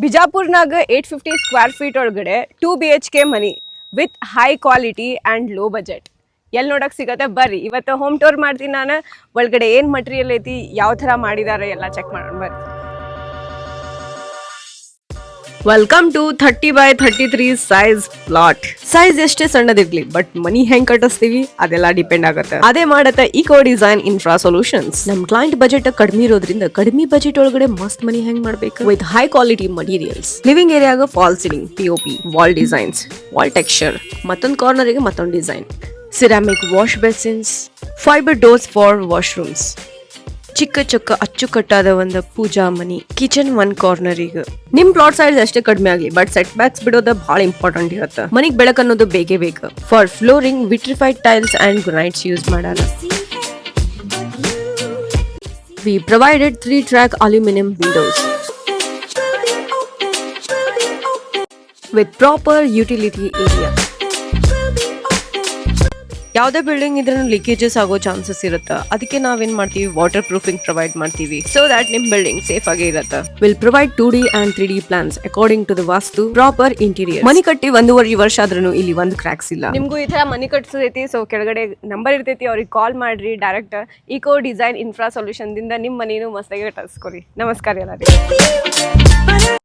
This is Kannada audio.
ಬಿಜಾಪುರ್ನಾಗ 850 ಸ್ಕ್ವೇರ್ ಫೀಟ್ ಒಳಗಡೆ 2 BHK money with high quality and low budget ಎಲ್ಲಿ ನೋಡಕ್ಕೆ ಸಿಗತ್ತೆ ಬರ್ರಿ. ಇವತ್ತು ಹೋಮ್ ಟೂರ್ ಮಾಡ್ತೀನಿ ನಾನು. ಒಳಗಡೆ ಏನು ಮಟೀರಿಯಲ್ ಐತಿ, ಯಾವ ಥರ ಮಾಡಿದ್ದಾರೆ ಎಲ್ಲ ಚೆಕ್ ಮಾಡೋಣ ಬರ್ರಿ. Welcome to 30x33 size plot. Size ಎಷ್ಟೇ ಸಣ್ಣದಿರ್ಲಿ ಬಟ್ ಮನಿ ಹೆಂಗ್ ಕಟ್ಟಿಸ್ತೀವಿ ಅದೆಲ್ಲ ಡಿಪೆಂಡ್ ಆಗುತ್ತೆ. ಅದೇ ಮಾಡತ್ತೆ ಇಕೋ ಡಿಸೈನ್ ಇನ್ಫ್ರಾ ಸೊಲ್ಯೂಷನ್ಸ್. ನಮ್ ಕ್ಲೈಂಟ್ ಬಜೆಟ್ ಕಡಿಮೆ ಇರೋದ್ರಿಂದ ಕಡಿಮೆ ಬಜೆಟ್ ಒಳಗಡೆ ಮಸ್ತ್ ಮನಿ ಹೆಂಗ್ ಮಾಡ್ಬೇಕು with high quality materials. Living ಏರಿಯಾಗ false ceiling, POP, wall designs, wall texture, ಮತ್ತೊಂದು ಕಾರ್ನರ್ ಗೆ ಮತ್ತೊಂದು design, ceramic wash basins, fibre doors for washrooms, ಚಿಕ್ಕ ಚೊಕ್ಕ ಅಚ್ಚುಕಟ್ಟಾದ ಒಂದು ಪೂಜಾ ಮನಿ, ಕಿಚನ್ ಒನ್ ಕಾರ್ನರ್. ಈಗ ನಿಮ್ ಪ್ಲಾಟ್ ಸೈಜ್ ಅಷ್ಟೇ ಕಡಿಮೆ ಆಗ್ಲಿ ಬಟ್ ಸೆಟ್ ಬ್ಯಾಕ್ಸ್ ಬಿಡೋದು ಬಹಳ ಇಂಪಾರ್ಟೆಂಟ್ ಇರುತ್ತೆ. ಮನಿಗ್ ಬೆಳಕು ಅನ್ನೋದು ಬೇಕೇ ಬೇಕು. For flooring vitrified tiles and granites use ಮಾಡಾರ. We provided 3-track aluminum windows with proper utility area. ಯಾವುದೇ ಬಿಲ್ಡಿಂಗ್ ಇದ್ರೂ ಲೀಕೇಜಸ್ ಆಗೋ ಚಾನ್ಸಸ್ ಇರುತ್ತೆ. ಅದಕ್ಕೆ ನಾವೇನ್ ಮಾಡ್ತೀವಿ, ವಾಟರ್ ಪ್ರೂಫಿಂಗ್ ಪ್ರೊವೈಡ್ ಮಾಡ್ತೀವಿ ಸೊ ದಟ್ ನಿಮ್ ಬಿಲ್ಡಿಂಗ್ ಸೇಫ್ ಆಗಿ ಇರುತ್ತೆ. Will provide 2D and 3D plans according to the Vastu. Proper interior. ಮನಿ ಕಟ್ಟಿ 1.5 ವರ್ಷ ಆದ್ರೂ ಇಲ್ಲಿ ಒಂದು ಕ್ರ್ಯಾಕ್ಸ್ ಇಲ್ಲ. ನಿಮ್ಗೂ ಈ ತರ ಮನಿ ಕಟ್ಸೋದೈತಿ, ಸೊ ಕೆಳಗಡೆ ನಂಬರ್ ಇರ್ತೈತಿ, ಅವ್ರಿಗೆ ಕಾಲ್ ಮಾಡ್ರಿ. Direct eco design infra solution ದಿಂದ ನಿಮ್ ಮನಿನೂ ಮಸ್ತಾಗಿ ಕಟ್ಟಿಸ್ಕೊರಿ. ನಮಸ್ಕಾರ ಎಲ್ಲರಿಗೂ.